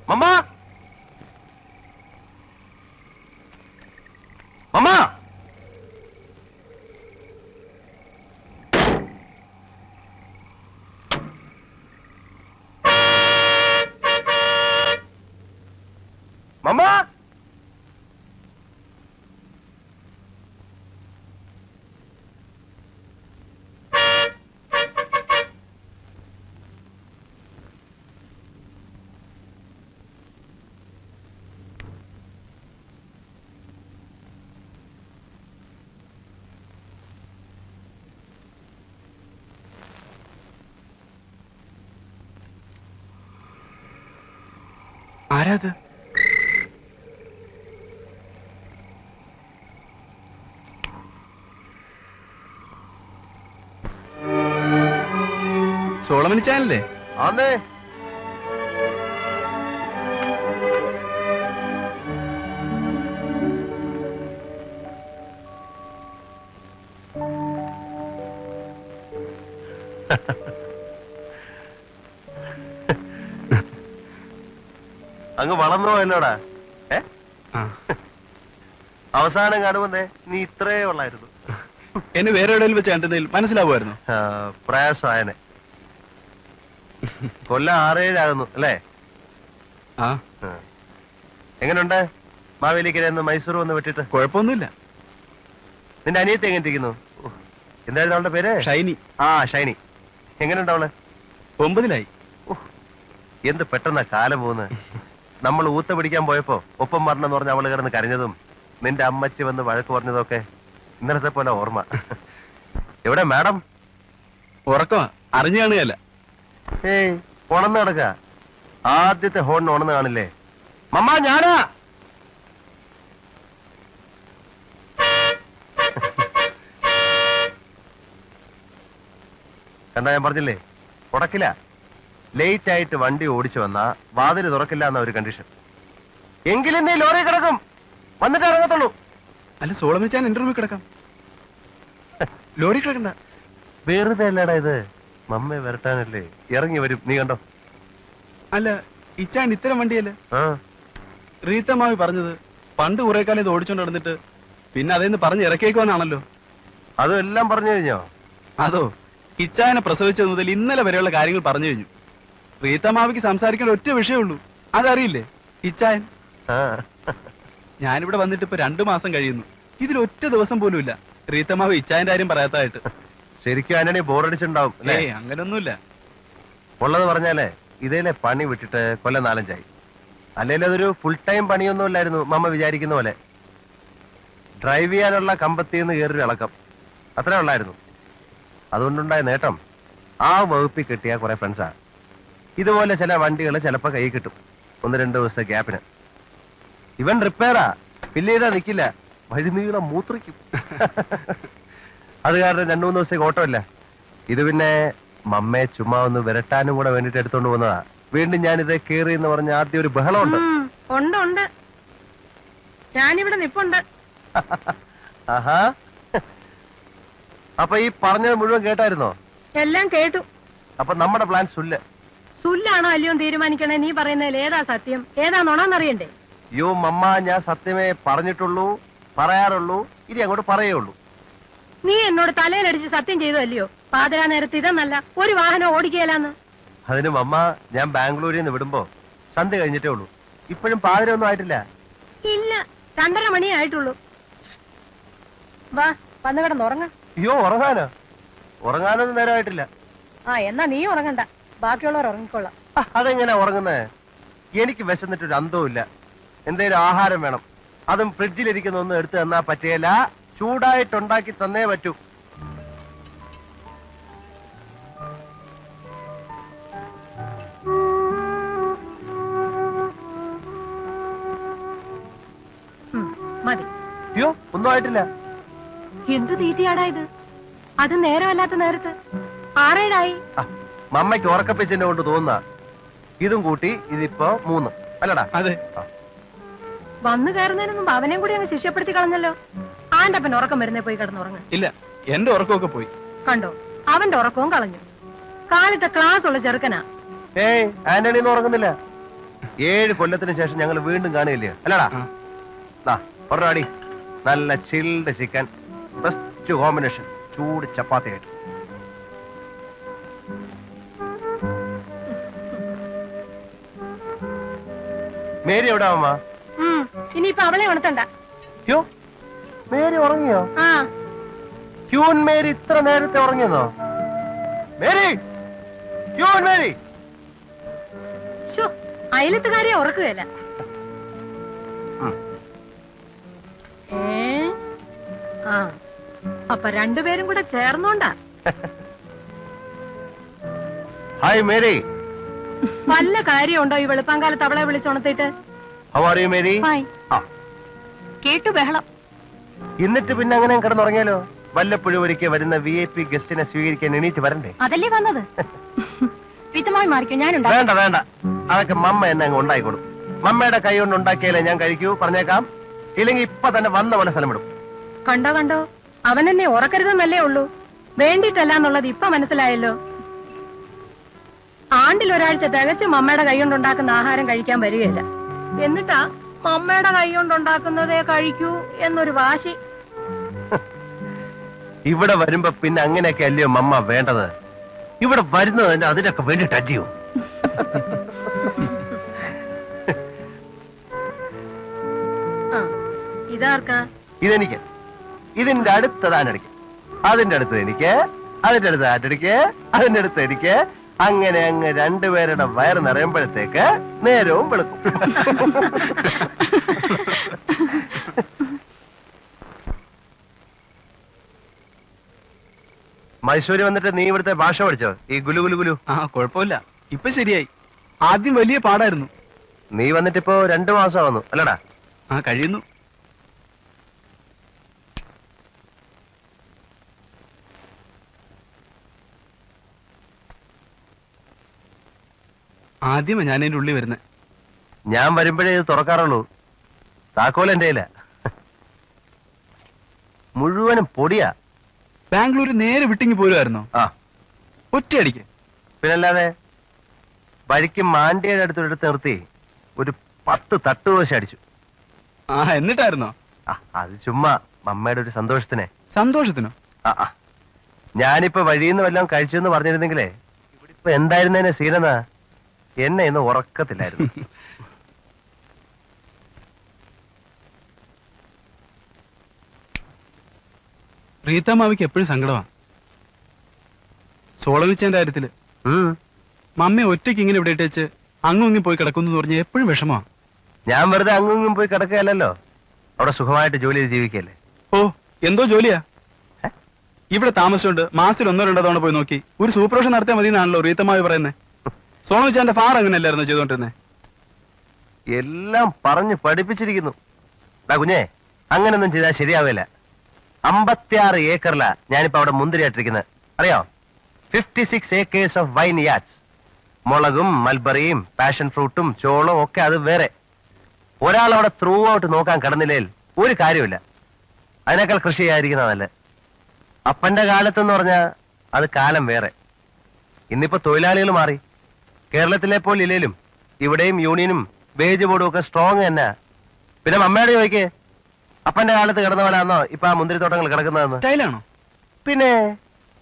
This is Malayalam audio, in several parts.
മമ്മ മമ്മ മമ്മ ആരാത്? സോളമൻ ചാനല്ലേ? ആന്നേ. അങ്ങ് വളർന്നോ എന്നോടാ? അവസാനം കാണുമ്പോ നീ ഇത്രേ ഉള്ളായിരുന്നു. എന്നെ വേറെ എവിടെയും വെച്ച് കണ്ടതിൽ മനസ്സിലാവുമായിരുന്നു. പ്രയാസമായനെ. കൊല്ലം 6-7 അല്ലേ? എങ്ങനെയുണ്ട് മാവേലിക്കര മൈസൂർ വന്ന് വെട്ടിട്ട്? കുഴപ്പമൊന്നുമില്ല. നിന്റെ അനിയത്തി എങ്ങനെ ഇരിക്കുന്നു? എന്തായിരുന്നു അവളുടെ പേര്? ഷൈനി. ഷൈനി. എങ്ങനെയുണ്ട് അവള്? 9-ലായി. എന്ത് പെട്ടെന്നാ കാലം പോകുന്നത്. നമ്മൾ ഊത്ത പിടിക്കാൻ പോയപ്പോ ഒപ്പം മരണമെന്ന് പറഞ്ഞ അവള് കിടന്ന് കരഞ്ഞതും നിന്റെ അമ്മച്ചി വന്ന് വഴക്ക് പറഞ്ഞതൊക്കെ ഇന്നലത്തെ പോലെ ഓർമ്മ. എവിടെ മാഡം? ഉറക്കമാ, അറിഞ്ഞു കാണുകയല്ല. ഉണന്ന് കിടക്ക. ആദ്യത്തെ ഹോണിന് ഉണന്ന് കാണില്ലേ? മമ്മ ഞാനാ. കണ്ടാ ഞാൻ പറഞ്ഞില്ലേ, ഉടക്കില്ല. ലേറ്റ് ആയിട്ട് വണ്ടി ഓടിച്ചു വന്നാ വാതില് തുറക്കില്ല എന്ന ഒരു കണ്ടീഷൻ. എങ്കിലും നീ ലോറി കിടക്കും, വന്നിട്ട് ഇറങ്ങത്തുള്ളൂ. അല്ല സോളമൻ ചാൻ ഇന്റർവ്യൂ കിടക്കാം, ലോറി കിടക്കണ്ട. വെറുതെ അല്ലടാ ഇത്, മമ്മയെ വരട്ടാനല്ലേ. ഇറങ്ങി വരും, നീ കണ്ടോ. അല്ല ഇച്ചാൻ ഇത്തരം വണ്ടിയല്ലേ? റീത്തമാവി പറഞ്ഞത് പണ്ട് കുറെ കാലം ഇത് ഓടിച്ചോണ്ട് നടന്നിട്ട് പിന്നെ അതേന്ന് പറഞ്ഞ് ഇറക്കിയേക്കുവാനാണല്ലോ. അതും എല്ലാം പറഞ്ഞു കഴിഞ്ഞോ? അതോ, ഇച്ചായനെ പ്രസവിച്ചത് മുതൽ ഇന്നലെ വരെയുള്ള കാര്യങ്ങൾ പറഞ്ഞു കഴിഞ്ഞു. റീത്തമാവിക്ക് സംസാരിക്കാൻ ഒറ്റ വിഷയമുള്ളൂ, അതറിയില്ലേ ഇച്ചായൻ? ഞാനിവിടെ വന്നിട്ട് ഇപ്പൊ 2 മാസം കഴിയുന്നു. ഇതിൽ ഒറ്റ ദിവസം പോലും ഇല്ല റീത്തമാവ് ഇച്ചായന്റെ കാര്യം പറയാത്തായിട്ട്. ശരിക്കും ആന്റണി ബോറടിച്ചിട്ടുണ്ടാവും. അങ്ങനൊന്നുമില്ല. ഉള്ളത് പറഞ്ഞാലേ ഇതേലെ പണി വിട്ടിട്ട് കൊല്ലം 4-5 അല്ലെങ്കിൽ അതൊരു ഫുൾ ടൈം പണിയൊന്നും ഇല്ലായിരുന്നു മമ്മ വിചാരിക്കുന്ന പോലെ. ഡ്രൈവ് ചെയ്യാനുള്ള കമ്പത്തിന്ന് കയറി ഇളക്കം അത്രേ ഉള്ളായിരുന്നു. അതുകൊണ്ടുണ്ടായ നേട്ടം ആ വകുപ്പിൽ കിട്ടിയ കുറെ ഫ്രണ്ട്സാ. ഇതുപോലെ ചില വണ്ടികൾ ചിലപ്പോ കൈ കിട്ടും 1-2 ദിവസത്തെ ഗ്യാപ്പിന്. ഇവൻ റിപ്പയറാ, ഫില്ല് ചെയ്താ നിക്കില്ല, വഴിനീളം മൂത്രിക്കും. അത് കാരണം 2-3 ദിവസത്തേക്ക് ഓട്ടോ ഇല്ല. ഇത് പിന്നെ മമ്മയെ ചുമ്മാ ഒന്ന് വിരട്ടാനും കൂടെ വേണ്ടിട്ട് എടുത്തോണ്ട് പോകുന്നതാ. വീണ്ടും ഞാനിത് കേറി എന്ന് പറഞ്ഞ ആദ്യം ഒരു ബഹളമുണ്ട്. ഉണ്ട്, ഞാനിവിടെ നിപ്പുണ്ട്. ആഹാ, അപ്പൊ ഈ പറഞ്ഞത് മുഴുവൻ കേട്ടായിരുന്നോ? എല്ലാം കേട്ടു. അപ്പൊ നമ്മുടെ പ്ലാൻ സുല്ലാണോ അല്ലയോ തീരുമാനിക്കണേ. നീ പറയുന്നതിൽ ഏതാ സത്യം, ഏതാ നുണന്നറിയണ്ടേ? യോ മമ്മ, ഞാൻ സത്യമേ പറഞ്ഞിട്ടുള്ളൂ, പറയാറുള്ളൂ, ഇനി അങ്ങോട്ട് പറയുള്ളൂ. നീ എന്നോട് തലയിലടിച്ച് സത്യം ചെയ്തതല്ലയോ പാതിരാ നേരത്ത് ഇതെന്നല്ല ഒരു വാഹനം ഓടിക്കുകയില്ലെന്ന്? അതിന് മമ്മ, ഞാൻ ബാംഗ്ലൂരിൽ നിന്ന് വിടുമ്പോ സന്ധ്യ കഴിഞ്ഞിട്ടേ ഉള്ളൂ. ഇപ്പോഴും പാതിരൊന്നും ആയിട്ടില്ല. ഇല്ല, 2:30 മണിയേ ആയിട്ടുള്ളൂ. വാ, വന്ന് കിടന്ന് ഉറങ്ങ. അയ്യോ, ഉറങ്ങാനൊന്നും നേരമായിട്ടില്ല. എന്നാ നീ ഉറങ്ങണ്ട, ബാക്കിയുള്ളവർ ഉറങ്ങിക്കൊള്ളാം. അതെങ്ങനെയാ ഉറങ്ങുന്നേ? എനിക്ക് വിശന്നിട്ടൊരു അന്തവും ഇല്ല. എന്തേലും ആഹാരം വേണം, അതും ഫ്രിഡ്ജിലിരിക്കുന്ന ഒന്നും എടുത്തു തന്നാ പറ്റിയല്ല, ചൂടായിട്ടുണ്ടാക്കി തന്നേ പറ്റൂ. മതി. അയ്യോ, ഒന്നും ആയിട്ടില്ല. എന്ത് തീറ്റയാടാ ഇത്? അത് നേരമല്ലാത്ത നേരത്ത് 6-7 മമ്മയ്ക്ക് ഉറക്കപ്പിച്ചെന്നെ കൊണ്ട് തോന്നുന്ന. ഇതും കൂട്ടി ഇതിപ്പോ 3 അല്ലടാ? അതെ. വന്നു കയറുന്നതിന് മുമ്പ് അവനെയും കൂടി അങ്ങ് ശിക്ഷപ്പെടുത്തി കളഞ്ഞല്ലോ. ആന്റെ അപ്പൻ ഉറക്കം വരുന്നേ പോയി കിടന്നുറങ്ങ. ഇല്ല, എന്റെ ഉറക്കമൊക്കെ പോയി. കണ്ടോ, അവന്റെ ഉറക്കവും കളഞ്ഞു. കാലത്തെ ക്ലാസ് ഉള്ള ചെറുക്കനാ. ആന്റണി ഒന്നും ഉറങ്ങുന്നില്ല. 7 കൊല്ലത്തിന് ശേഷം ഞങ്ങൾ വീണ്ടും കാണുകയില്ലേ അല്ലടാ? ഒരാടി നല്ല ചിൽഡ് ചിക്കൻ, ബെസ്റ്റ് കോമ്പിനേഷൻ, ചൂട് ചപ്പാത്തി ആയിട്ട്. മേരി എവിടാ അമ്മ? ഇനിയിപ്പൊ അവളെ ഉണത്തണ്ട. യോ, മേരി ഉറങ്ങിയോ? ആ ക്യൂൻ മേരി ഇത്ര നേരത്തെ ഉറങ്ങിയെന്നോ? Mary, Queen Mary. അയലത്തുകാരെ ഉറക്കുകയല്ല. അപ്പൊ രണ്ടുപേരും കൂടെ ചേർന്നോണ്ടാ. Hi Mary. വല്ല കാര്യമുണ്ടോ ഈ വെളുപ്പാങ്കാലത്ത് അവളെ വിളിച്ചുണർത്തിട്ട്? How are you Mary? കേട്ടു ബഹളം. എന്നിട്ട് പിന്നെ അങ്ങനെ കിടന്നുറങ്ങിയാലോ? വല്ലപ്പോഴും ഒരിക്കൽ വരുന്ന VIP ഗസ്റ്റിനെ സ്വീകരിക്കാൻ എണീറ്റ് വരണ്ടേ? അതല്ലേ വന്നത്. വിത്തമായി മാറിക്കോ, ഞാനുണ്ടാ. വേണ്ട വേണ്ട, അതൊക്കെ മമ്മ എന്നെ അങ്ങ് ഉണ്ടായിക്കോളും. മമ്മയുടെ കൈ കൊണ്ട് ഉണ്ടാക്കിയാലേ ഞാൻ കഴിക്കൂ, പറഞ്ഞേക്കാം. ഇല്ലെങ്കിൽ ഇപ്പൊ തന്നെ വന്ന പോലെ സ്ഥലം വിടും. കണ്ടോ കണ്ടോ, അവൻ എന്നെ ഉറക്കരുതെന്നല്ലേ ഉള്ളൂ, വേണ്ടിയിട്ടല്ല എന്നുള്ളത് ഇപ്പൊ മനസ്സിലായല്ലോ. ആണ്ടിൽ ഒരാഴ്ച തികച്ച് മമ്മയുടെ കൈ കൊണ്ടുണ്ടാക്കുന്ന ആഹാരം കഴിക്കാൻ വരികയില്ല. എന്നിട്ടാ മമ്മയുടെ കൈ കൊണ്ടുണ്ടാക്കുന്നതേ കഴിക്കൂ എന്നൊരു വാശി. ഇവിടെ വരുമ്പോ പിന്നെ അങ്ങനെയൊക്കെ അല്ലയോ മമ്മ വേണ്ടത്? ഇവിടെ വരുന്നത് തന്നെ അതിനൊക്കെ വേണ്ടിട്ട് അല്ലയോ? ഇതാർക്കാ? ഇതെനിക്ക്. ഇതിന്റെ അടുത്തതാനടിക്ക്, അതിന്റെ അടുത്ത് എനിക്ക്, അതിന്റെ അടുത്ത് ആറ്റടിക്ക്, അതിന്റെ അടുത്ത് എനിക്ക്. അങ്ങനെ അങ്ങ് രണ്ടുപേരുടെ വയറ് നിറയുമ്പോഴത്തേക്ക് നേരവും വെളുക്കും. മൈസൂര് വന്നിട്ട് നീ ഇവിടുത്തെ ഭാഷ പഠിച്ചോ? ഈ ഗുലു ഗുലു ഗുലു. കുഴപ്പമില്ല, ഇപ്പൊ ശരിയായി. ആദ്യം വലിയ പാടായിരുന്നു. നീ വന്നിട്ടിപ്പോ 2 മാസം ആവുന്നു അല്ലടാ? കഴിയുന്നു. ആദ്യമേ ഞാൻ എന്റെ ഉള്ളിൽ വരുന്നത്. ഞാൻ വരുമ്പോഴേ ഇത് തുറക്കാറുള്ളൂ. താക്കോൽ എന്റെ കയ്യില. മുഴുവനും പൊടിയാ. ബാംഗ്ലൂർ നേരെ വിട്ടിങ്ങി പോരുമായിരുന്നോ? ഒറ്റയടിക്ക്. പിന്നല്ലാതെ വഴിക്ക് മാണ്ടിയുടെ അടുത്തൊരിടത്ത് നിർത്തി ഒരു 10 തട്ടുദോശ അടിച്ചു. എന്നിട്ടായിരുന്നോ? അത് ചുമ്മാ മമ്മയുടെ ഒരു സന്തോഷത്തിനെ. സന്തോഷത്തിനോ? ഞാനിപ്പോ വഴിന്ന് വല്ലതും കഴിച്ചെന്ന് പറഞ്ഞിരുന്നെങ്കിലേ ഇവിടെ ഇപ്പൊ എന്തായിരുന്നേനെ സീനെന്നാ. എന്നെ ഇന്ന് ഉറക്കത്തില്ലായിരുന്നു. റീത്തമാവിക്ക് എപ്പോഴും സങ്കടമാണ്. സോളമിച്ചന്റെ കാര്യത്തില് മമ്മ ഒറ്റയ്ക്ക് ഇങ്ങനെ ഇവിടെ ഇട്ടേച്ച് അങ്ങും ഇങ്ങും പോയി കിടക്കുന്നു പറഞ്ഞ് എപ്പോഴും വിഷമമാണ്. ഞാൻ വെറുതെ അങ്ങും ഇങ്ങും പോയി കിടക്കുകയല്ലോ, അവിടെ സുഖമായിട്ട് ജോലി ചെയ്ത് ജീവിക്കല്ലേ. എന്തോ ജോലിയാ? ഇവിടെ താമസിച്ചുകൊണ്ട് മാസത്തിൽ 1-2 തവണ പോയി നോക്കി ഒരു സൂപ്പർവിഷൻ നടത്തിയാൽ മതി എന്നാണല്ലോ റീത്തമാവി പറയുന്നത്. സോളമിച്ചാന്റെ ഫാർ അങ്ങനെയല്ലായിരുന്നു ചെയ്തോണ്ടിരുന്നേ? എല്ലാം പറഞ്ഞു പഠിപ്പിച്ചിരിക്കുന്നു. കുഞ്ഞേ, അങ്ങനൊന്നും ചെയ്താൽ ശരിയാവില്ല. 56 ഏക്കറിലാ ഞാനിപ്പോ അവിടെ മുന്തിരിയായിട്ടിരിക്കുന്നത്, അറിയോ? 56 acres ഓഫ് വൈൻ യാർഡ്സ്. മുളകും മൽബറിയും പാഷൻ ഫ്രൂട്ടും ചോളവും ഒക്കെ അത് വേറെ. ഒരാൾ അവിടെ ത്രൂ ഔട്ട് നോക്കാൻ കടന്നില്ലേൽ ഒരു കാര്യമില്ല. അതിനേക്കാൾ കൃഷി ചെയ്യാതിരിക്കുന്നതല്ലേ. അപ്പന്റെ കാലത്തെന്ന് പറഞ്ഞാൽ അത് കാലം വേറെ. ഇന്നിപ്പോ തൊഴിലാളികൾ മാറി. കേരളത്തിലെ പോലെ ഇല്ലേലും ഇവിടെയും യൂണിയനും വേജ് ബോർഡും ഒക്കെ സ്ട്രോങ് തന്നെ. പിന്നെ മമ്മയുടെ ചോദിക്കേ, അപ്പന്റെ കാലത്ത് കിടന്ന പോലാന്നോ ഇപ്പൊ ആ മുന്തിരിത്തോട്ടങ്ങൾ കിടക്കുന്നതെന്ന്? സ്റ്റൈലാണോ? പിന്നെ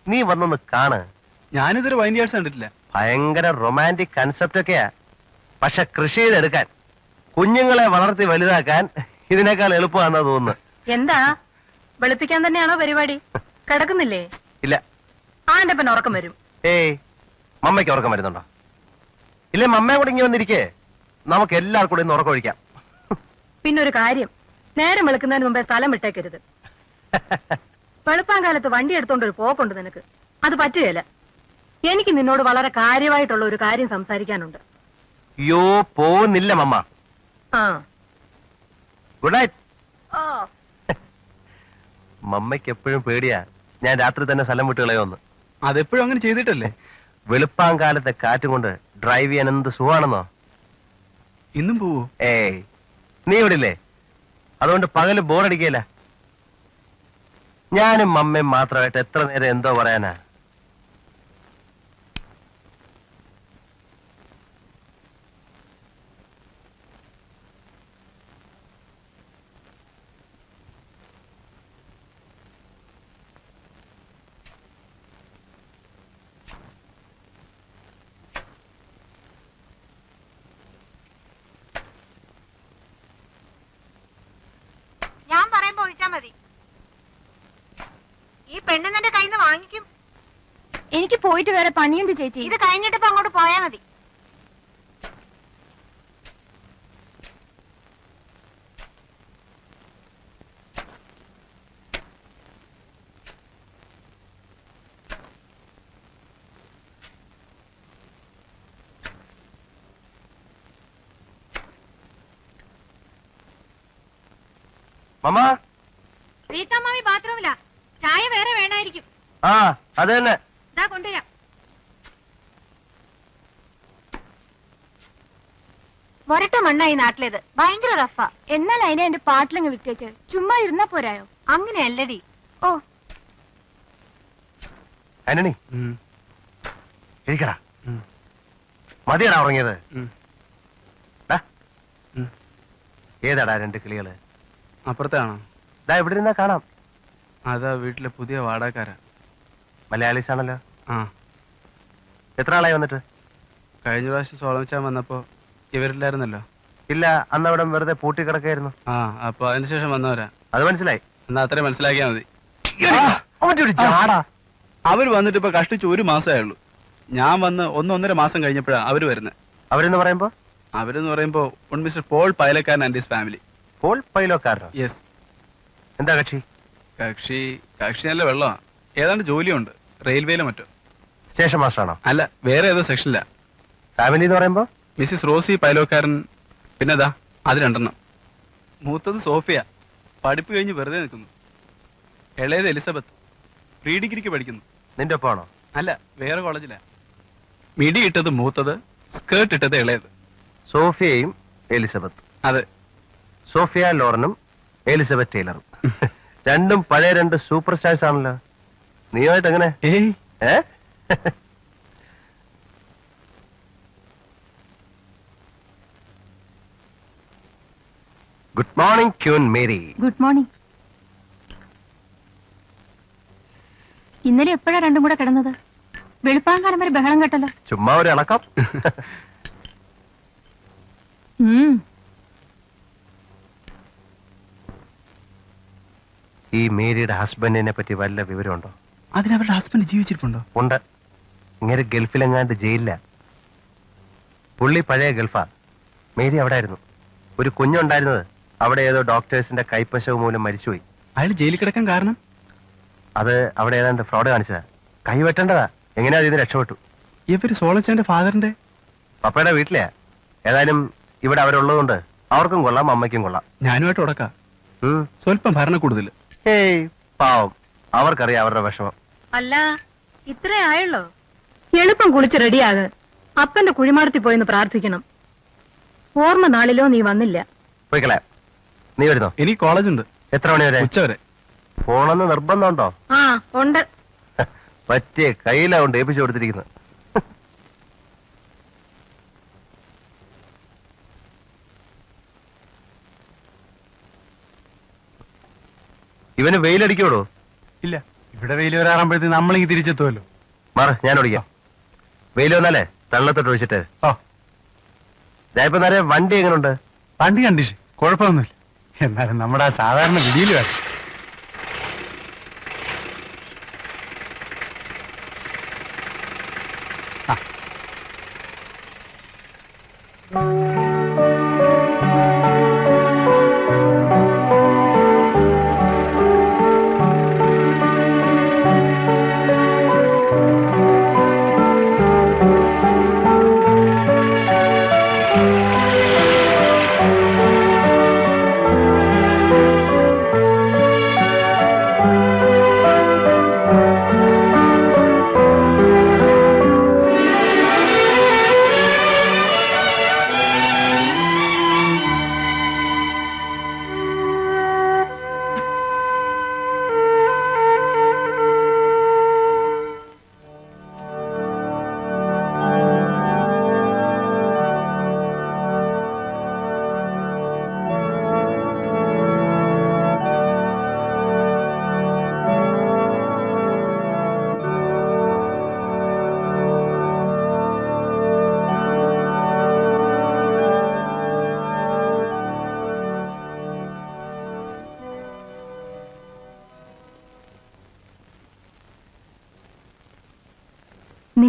നീ വന്നൊന്ന് കാണ്. ഞാനിതൊരു വൈൻ യാർഡ്സ് കണ്ടിട്ടില്ല. ഭയങ്കര റൊമാൻറ്റിക് കൺസെപ്റ്റ് ഒക്കെയാ. പക്ഷെ കൃഷി ചെയ്തെടുക്കാൻ, കുഞ്ഞുങ്ങളെ വളർത്തി വലുതാക്കാൻ ഇതിനേക്കാൾ എളുപ്പമാണെന്നാ തോന്നുന്നു. എന്താ വെളുപ്പിക്കാൻ തന്നെയാണോ പരിപാടി? കിടക്കുന്നില്ലേ? ഇല്ല. ആന്റെ അപ്പൻ ഉറക്കം വരും. മമ്മയ്ക്ക് ഉറക്കം വരുന്നുണ്ടോ? ഇല്ലേ മമ്മയെ കൂടെ ഇങ്ങനെ വന്നിരിക്കേ, നമുക്ക് എല്ലാവർക്കും കൂടെ ഇന്ന് ഉറക്കം ഒഴിക്കാം. പിന്നൊരു കാര്യം, നേരം വെളുക്കുന്നതിന് മുമ്പേ സ്ഥലം വിട്ടേക്കരുത്. വെളുപ്പാങ്കാലത്ത് വണ്ടി എടുത്തോണ്ടൊരു പോക്കുണ്ട് നിനക്ക്, അത് പറ്റുകയില്ല. എനിക്ക് നിന്നോട് വളരെ കാര്യമായിട്ടുള്ള ഒരു കാര്യം സംസാരിക്കാനുണ്ട്. യോ, പോകുന്നില്ല മമ്മ. Good night. മമ്മയ്ക്ക് എപ്പോഴും പേടിയാ ഞാൻ രാത്രി തന്നെ സ്ഥലം വിട്ട് കളയോന്ന്. അതെപ്പോഴും അങ്ങനെ ചെയ്തിട്ടല്ലേ? വെളുപ്പാങ്കാലത്തെ കാറ്റും കൊണ്ട് ഡ്രൈവ് ചെയ്യാൻ എന്ത് സുഖമാണെന്നോ. ഇന്നും പോവോ? നീ ഇവിടെ ഇല്ലേ? അതുകൊണ്ട് പകല് ബോറടിക്കല. ഞാനും മമ്മയും മാത്രമായിട്ട് എത്ര നേരം എന്തോ പറയാനാ. മതി. ഈ പെണ്ണ് നിന്റെ കയ്യിൽ നിന്ന് വാങ്ങിക്കും. എനിക്ക് പോയിട്ട് വേറെ പണിയുണ്ട് ചേച്ചി. ഇത് കഴിഞ്ഞിട്ടിപ്പോ അങ്ങോട്ട് പോയാ മതി. മമ്മ. റീത്താമാമി ബാത്റൂമിലാ. ചായ വേറെ വേണമായിരിക്കും. ആ അത് തന്നെ. ഇതാ കൊണ്ടുവരാം. മൊരട്ട മണ്ണായി നാട്ടിലേത്. ഭയങ്കര റഫാ. എന്നാൽ അതിനെ എന്റെ പാട്ടിലങ്ങ് വിട്ടേച്ച് ചുമ്മാ ഇരുന്നാ പോരായോ? അങ്ങനെയല്ലടി. ഓ ആന്റണി ഇരിക്കടാ. മതിയടാ ഉറങ്ങിയത്? ഏതാടാ രണ്ട് കിളികള്? അപ്പുറത്താണോ? ദാ ഇവിടെ ഇരുന്നാ കാണാം. അതാ വീട്ടിലെ പുതിയ വാടകക്കാരാ. മലയാളീസ് ആണല്ലോ. ആ, എത്ര ആളായി വന്നിട്ട്? കഴിഞ്ഞ പ്രാവശ്യം സോളമിച്ചാൻ വന്നപ്പോ ഇവരില്ലായിരുന്നല്ലോ. ഇല്ല, അന്ന് അവിടെ വെറുതെ പൂട്ടി കിടക്കായിരുന്നു. ആ, അപ്പൊ അതിനുശേഷം വന്നവരാ. അത് മനസ്സിലായി. എന്നാ അത്രയും മനസ്സിലാക്കിയാ മതി. ചാടാ. അവര് വന്നിട്ട് ഇപ്പൊ കഷ്ടിച്ച് 1 മാസമേ ഉള്ളൂ. ഞാൻ വന്ന് 1-1.5 മാസം കഴിഞ്ഞപ്പോഴാ അവര് വരുന്നത്. അവരെന്ന് പറയുമ്പോ? അവരെന്ന് പറയുമ്പോ Mr Paul Pailakkaran and his family. Paul പൈലോക്കാരനോ? യെസ്. എന്താ കക്ഷി? കക്ഷി നല്ല വെള്ളമാ. ഏതാണ്ട് ജോലിയുണ്ട്, റെയിൽവേയിലോ മറ്റോ. സ്റ്റേഷൻ മാസ്റ്റർ ആണോ? അല്ല, വേറെ ഏതോ സെക്ഷനില്ല. ഫാമിലി എന്ന് പറയുമ്പോ? മിസ്സിസ് റോസി പൈലോക്കാരൻ, പിന്നെതാ അത് 2 മൂത്തത് സോഫിയ, പഠിപ്പ് കഴിഞ്ഞ് വെറുതെ നിൽക്കുന്നു. ഇളയത് എലിസബത്ത്, പ്രീ ഡിഗ്രിക്ക് പഠിക്കുന്നു. നിന്റെ ഒപ്പമാണോ? അല്ല, വേറെ കോളേജിലാ. മിടി ഇട്ടത് മൂത്തത്, സ്കേർട്ട് ഇട്ടത് ഇളയത്. സോഫിയയും എലിസബത്ത്. അതെ. സോഫിയ ലോറനും എലിസബത്ത് ടൈലറും. രണ്ടും പഴയ 2 സൂപ്പർ സ്റ്റാർസ് ആണല്ലോ. നീയുമായിട്ട് എങ്ങനെ? ഏയ്, good morning Queen Mary. Good morning. ഇന്നലെ എപ്പോഴാ രണ്ടും കൂടെ കിടന്നത്? വെളുപ്പാങ്കാലം വരെ ബഹളം കേട്ടല്ലോ. ചുമ്മാ ഒരു ഇളക്കം. ഈ മേരിയുടെ ഹസ്ബൻഡിനെ പറ്റി വല്ല വിവരമുണ്ടോ? അതിനവരുടെ ഹസ്ബൻഡ് ജീവിച്ചിരിപ്പുണ്ടോ? ഉണ്ട്. ഇങ്ങനെ ഗൾഫിലെങ്ങാണ്ട് ജയിലില്ല. പുള്ളി പഴയ ഗൾഫാ. മേരി അവിടെ ആയിരുന്നു. ഒരു കുഞ്ഞുണ്ടായിരുന്നത് അവിടെ ഏതോ ഡോക്ടേഴ്സിന്റെ കൈപ്പശവ് മൂലം മരിച്ചുപോയി. അയാൾ ജയിലിൽ കിടക്കാൻ കാരണം? അത് അവിടെ ഏതാണ്ട് ഫ്രോഡ് കാണിച്ചതാ. കൈവെട്ടേണ്ടതാ. എങ്ങനെയാ ഇതിന് രക്ഷപ്പെട്ടു. ഇവര് സോളച്ചാന്റെ ഫാദറിന്റെ പപ്പയുടെ വീട്ടിലെയാ. ഏതായാലും ഇവിടെ അവരുള്ളതുകൊണ്ട് അവർക്കും കൊള്ളാം, അമ്മയ്ക്കും കൊള്ളാം. ഞാനുമായിട്ട് ഉടക്കാം. സ്വല്പം ഭരണ കൂടുതൽ. ഏയ് പാവം, അവർക്കറിയാം അവരുടെ വിഷമം. അല്ല, ഇത്രേ ആയുള്ളോ? എളുപ്പം കുളിച്ച് റെഡിയാക്. അപ്പന്റെ കുഴിമാടത്തിൽ പോയെന്ന് പ്രാർത്ഥിക്കണം. ഓർമ്മ നാളിലോ നീ വന്നില്ല. പോയിക്കളെ. നീ വരുന്നോ? എനിക്ക് കോളേജുണ്ട്. എത്ര മണി വരെ? ഉച്ചവരെ. ഫോണെന്ന് നിർബന്ധമുണ്ടോ? ആ ഉണ്ട്. പറ്റിയ കയ്യിലാ കൊണ്ട് ഏൽപ്പിച്ചു കൊടുത്തിരിക്കുന്നത്. ഇവന് വെയിലടിക്കോടോ? ഇല്ല, ഇവിടെ വെയിൽ വരാറാകുമ്പോഴത്തേക്ക് നമ്മളിങ്ങ് തിരിച്ചെത്തുമല്ലോ. മാറ്, ഞാൻ ഓടിക്കാം. വെയിൽ വന്നാലേ തള്ളത്തോട്ട് ഒഴിച്ചിട്ട്. ഓ, ഞാനിപ്പോ നേരെ വണ്ടി എങ്ങനെയുണ്ട്? വണ്ടി കണ്ടീഷൻ കുഴപ്പമൊന്നുമില്ല. എന്നാലും നമ്മുടെ ആ സാധാരണ വിടിയിൽ വേണം.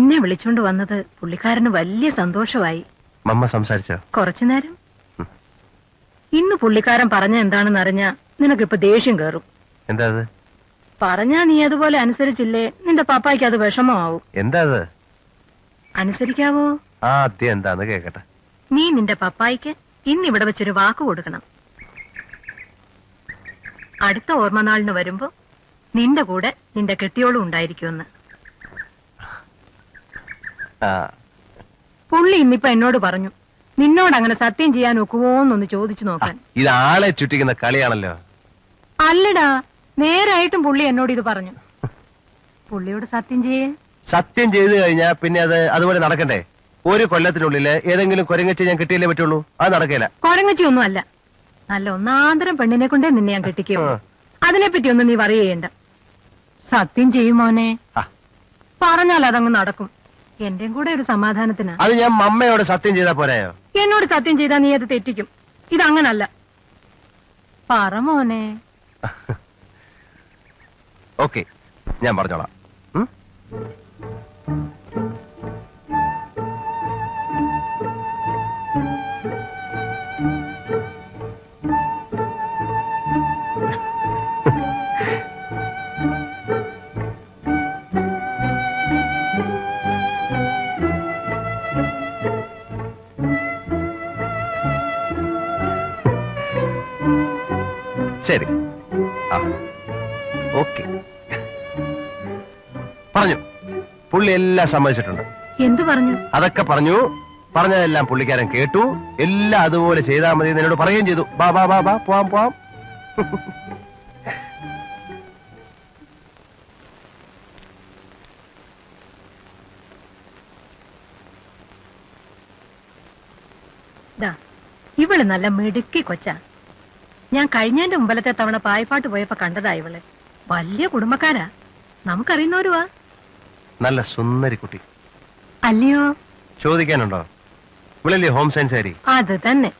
നിന്നെ വിളിച്ചോണ്ട് വന്നത് പുള്ളിക്കാരന് വലിയ സന്തോഷമായി. മമ്മ സംസാരിച്ചോ? കുറച്ചു നേരം. ഇന്ന് പുള്ളിക്കാരൻ പറഞ്ഞ എന്താണെന്ന് അറിഞ്ഞാ നിനക്കിപ്പൊ ദേഷ്യം കേറും. എന്താ അത്? പറഞ്ഞാ നീ അതുപോലെ അനുസരിച്ചില്ലേ നിന്റെ പാപ്പായ്ക്ക് അത് വിഷമമാവും. എന്താ അത്? അനുസരിക്കാവോ? ആദ്യം എന്താന്ന് കേക്കട്ടെ. നീ നിന്റെ പപ്പായ്ക്ക് ഇന്നിവിടെ വെച്ചൊരു വാക്ക് കൊടുക്കണം. അടുത്ത ഓർമ്മനാളിന് വരുമ്പോ നിന്റെ കൂടെ നിന്റെ കെട്ടിയോളും ഉണ്ടായിരിക്കുമെന്ന്. പുള്ളി ഇന്നിപ്പോ എന്നോട് പറഞ്ഞു നിന്നോട് അങ്ങനെ സത്യം ചെയ്യാൻ ഒക്കുവോന്നൊന്ന് ചോദിച്ചു നോക്കാൻ. ഇത് ആളെ ചുറ്റിക്കുന്ന കളിയാണല്ലോ. അല്ലടാ, നേരായിട്ടും പുള്ളി എന്നോട് ഇത് പറഞ്ഞു. പുള്ളിയോട് സത്യം ചെയ്യേ. സത്യം ചെയ്തു കഴിഞ്ഞാ പിന്നെ അത് അതുപോലെ നടക്കണ്ടേ? ഒരു കൊല്ലത്തിനുള്ളില് ഏതെങ്കിലും കൊരങ്ങച്ച് ഞാൻ കിട്ടിയല്ലേ പറ്റുള്ളൂ. അത് നടക്കില്ല. കൊരങ്ങച്ചി ഒന്നും അല്ല, നല്ല ഒന്നാന്തരം പെണ്ണിനെ കൊണ്ടേ നിന്നെ ഞാൻ കെട്ടിക്കോ. അതിനെപ്പറ്റി ഒന്നും നീ പറയേണ്ട. സത്യം ചെയ്യുമോനെ. പറഞ്ഞാൽ അതങ്ങ് നടക്കും. എന്റെയും കൂടെ ഒരു സമാധാനത്തിന്. അത് ഞാൻ മമ്മയോട് സത്യം ചെയ്താ പോരായോ? എന്നോട് സത്യം ചെയ്താ നീ അത് തെറ്റിക്കും. ഇതങ്ങനല്ല. പറ മോനെ. ഓക്കെ, ഞാൻ പറഞ്ഞോളാം. ശരി, ഓക്കെ. പറഞ്ഞു. പുള്ളി എല്ലാം സമ്മതിച്ചിട്ടുണ്ട്. എന്തു പറഞ്ഞു? അതൊക്കെ പറഞ്ഞു. പറഞ്ഞതെല്ലാം പുള്ളിക്കാരൻ കേട്ടു. എല്ലാം അതുപോലെ ചെയ്താൽ മതി എന്നോട് പറയുകയും ചെയ്തു. ബാ ബാ ബാ ബാ പോവാം പോവാം. ഇവള് നല്ല മിടുക്കി കൊച്ചാ. ഞാൻ കഴിഞ്ഞതിന്റെ മുമ്പലത്തെ തവണ പായ്പാട്ട് പോയപ്പോ കണ്ടതാ ഇവള്. വലിയ കുടുംബക്കാരാ, നമുക്കറിയുന്നവരുവാ. നല്ല സുന്ദരി കുട്ടി അല്ലയോ? ചോദിക്കാനുണ്ടോ? ഇവളല്ലേ ഹോം സയൻസ് കാരി? അത് തന്നെ.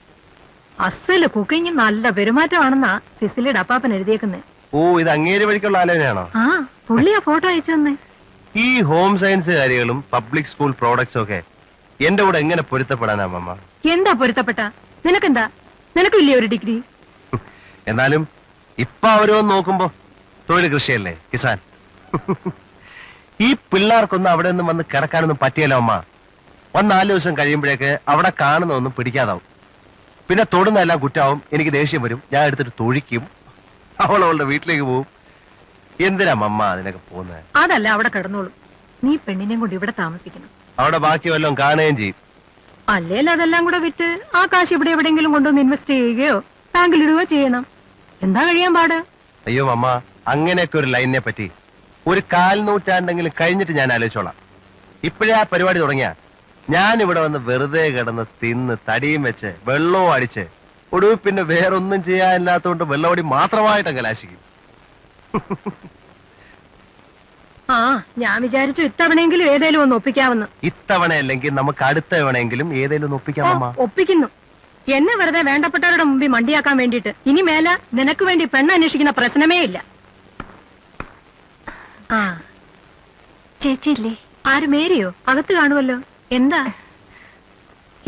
അസല് കുക്കിങ് നല്ല പെരുമാറ്റമാണെന്നാ സിസിലിയുടെ അപ്പാപ്പൻ എഴുതിയേക്കുന്നേ. ഓ, ഇത് അങ്ങേര് വഴിക്കുള്ള ആലോചനയാണോ? ആ, പുള്ളിയാ ഫോട്ടോ അയച്ചു തന്നെ. ഈ ഹോം സയൻസ് കാര്യങ്ങളും പബ്ലിക് സ്കൂൾ പ്രോഡക്ട്സും ഒക്കെ എന്റെ കൂടെ എങ്ങനെ പൊരുത്തപ്പെടാനാ മമ്മ? എന്താ പൊരുത്തപ്പെട്ട? നിനക്കെന്താ? നിനക്കില്ലേ ഒരു ഡിഗ്രി? എന്നാലും ഇപ്പൊ അവരോന്ന് നോക്കുമ്പോ തൊഴിൽ കൃഷിയല്ലേ, കിസാൻ. ഈ പിള്ളേർക്കൊന്നും അവിടെ ഒന്നും വന്ന് കിടക്കാനൊന്നും പറ്റിയല്ലോ അമ്മ. 4 ദിവസം കഴിയുമ്പോഴേക്ക് അവിടെ കാണുന്നൊന്നും പിടിക്കാതാവും. പിന്നെ തൊടുന്നെല്ലാം കുറ്റാവും. എനിക്ക് ദേഷ്യം വരും. ഞാൻ എടുത്തിട്ട് തൊഴിക്കും. അവളുടെ വീട്ടിലേക്ക് പോവും. എന്തിനാ മമ്മ അതിനൊക്കെ പോകുന്നത്? അതല്ല, അവിടെ കിടന്നോളും. നീ പെണ്ണിനെയും കൊണ്ട് ഇവിടെ താമസിക്കണം. അവിടെ ബാക്കി വല്ലതും കാണുകയും ചെയ്യും. അല്ലേൽ അതെല്ലാം കൂടെ വിറ്റ് ആ കാശ് ഇവിടെ എവിടെയെങ്കിലും കൊണ്ടുവന്ന് ഇൻവെസ്റ്റ് ചെയ്യുകയോ ബാങ്കിൽ ഇടുകയോ ചെയ്യണം. എന്താ കഴിയാൻ പാട്? അയ്യോ മമ്മ, അങ്ങനെയൊക്കെ ഒരു ലൈനിനെ പറ്റി ഒരു 4 നൂറ്റാണ്ടെങ്കിലും കഴിഞ്ഞിട്ട് ഞാൻ ആലോചിച്ചോളാം. ഇപ്പോഴേ ആ പരിപാടി തുടങ്ങിയ ഞാൻ ഇവിടെ വന്ന് വെറുതെ കിടന്ന് തിന്ന് തടിയും വെച്ച് വെള്ളവും അടിച്ച് ഒടുവിൽ പിന്നെ വേറൊന്നും ചെയ്യാനില്ലാത്തതുകൊണ്ട് വെള്ളമടി മാത്രമായിട്ട് കലാശിക്കും. ആ, ഞാൻ വിചാരിച്ചു ഇത്തവണയെങ്കിലും ഏതേലും ഒന്ന് ഒപ്പിക്കാമെന്ന്. ഇത്തവണ അല്ലെങ്കിൽ നമുക്ക് അടുത്ത തവണയെങ്കിലും ഏതേലും ഒന്ന് ഒപ്പിക്കാം അമ്മ. ഒപ്പിക്കുന്നു. എന്നെ വെറുതെ വേണ്ടപ്പെട്ടവരുടെ മുമ്പിൽ മണ്ടിയാക്കാൻ വേണ്ടിട്ട് ഇനി മേല നിനക്ക് വേണ്ടി പെണ്ണ് അന്വേഷിക്കുന്ന പ്രശ്നമേ ഇല്ല. ആ, ചേച്ചിയില്ലേ? ആര്? മേരിയോ? അകത്ത് കാണുമല്ലോ. എന്താ?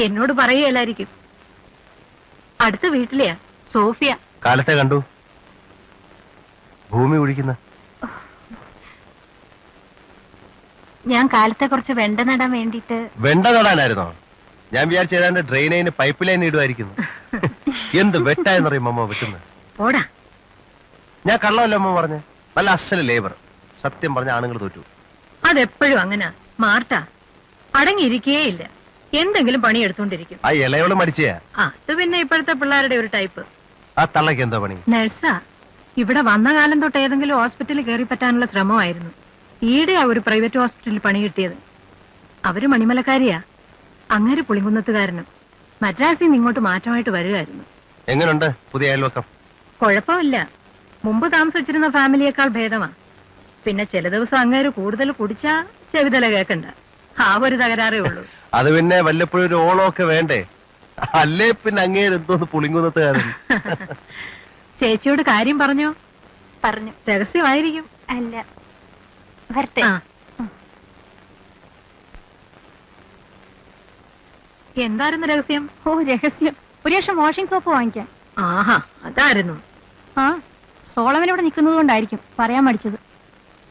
എന്നോട് പറയുകയല്ലായിരിക്കും. അടുത്ത വീട്ടിലെയാ, സോഫിയ. കാലത്തെ കണ്ടു ഭൂമി ഒഴിക്കുന്ന. ഞാൻ കാലത്തെ കുറച്ച് വെണ്ട നടാൻ വേണ്ടിട്ട്. വെണ്ട നടാനായിരുന്നോ? ഞാൻ വിചാരിച്ച ഏതാണ്ട് ഡ്രെയിനേന് പൈപ്പ് ലൈൻ ഇടുമായിരിക്കുന്നു. എന്ത് വെട്ടായെന്നറിയും അമ്മ വെട്ടുന്നത്. ഓടാ. ഞാൻ കള്ളമല്ല അമ്മ പറഞ്ഞ. നല്ല അസല ലേബർ. സത്യം പറഞ്ഞ ആണുങ്ങൾ തോറ്റു. അതെപ്പോഴും അങ്ങനെ സ്മാർട്ടാ. അടങ്ങിയിരിക്കേ ഇല്ല. എന്തെങ്കിലും പണി എടുത്തോണ്ടിരിക്കും. ആ ഇളയോളം മടിച്ചയാ. അത് പിന്നെ ഇപ്പോഴത്തെ പിള്ളേരുടെ ഒരു ടൈപ്പ്. ആ തള്ളക്ക് എന്താ പണി? നഴ്സാ. ഇവിടെ വന്ന കാലം തൊട്ട് ഏതെങ്കിലും ഹോസ്പിറ്റലിൽ കയറി പറ്റാനുള്ള ശ്രമമായിരുന്നു. ഈയിടെയാ ഒരു പ്രൈവറ്റ് ഹോസ്പിറ്റലിൽ പണി കിട്ടിയത്. അവര് മണിമലക്കാരിയാ. അങ്ങേര് പുളിങ്കുന്നത്തുകാരനും. മദ്രാസിൽ നിന്ന് ഇങ്ങോട്ട് മാറ്റമായിട്ട് വരുമായിരുന്നു. എങ്ങനുണ്ട് പുതിയ അയൽവക്കം? കുഴപ്പമില്ല. മുമ്പ് താമസിച്ചിരുന്ന ഫാമിലിയേക്കാൾ ഭേദമാ. പിന്നെ ചില ദിവസം അങ്ങേര് കൂടുതൽ കുടിച്ചാ ചെവിതല കേക്കണ്ട. ആ ഒരു തകരാറേ ഉള്ളൂ. അത് പിന്നെ വല്ലപ്പോഴും ഒരു ഓളമൊക്കെ വേണ്ടേ? അല്ലേ പിന്നെ അങ്ങേര് എന്തോന്ന് പുളിങ്കുന്നത്തുകാരൻ. ചേച്ചിയോട് കാര്യം പറഞ്ഞോ? പറഞ്ഞു. രഹസ്യമായിരിക്കും. അല്ല, വരട്ടെ. ആ, എന്തായിരുന്നു രഹസ്യം? ഓ രഹസ്യം, ഒരു ലക്ഷം വാഷിംഗ് സോപ്പ് വാങ്ങിക്കാൻ. ആഹാ, അതായിരുന്നു. ആ സോളവൻ ഇവിടെ നിൽക്കുന്നത് കൊണ്ടായിരിക്കും പറയാൻ മടിച്ചത്.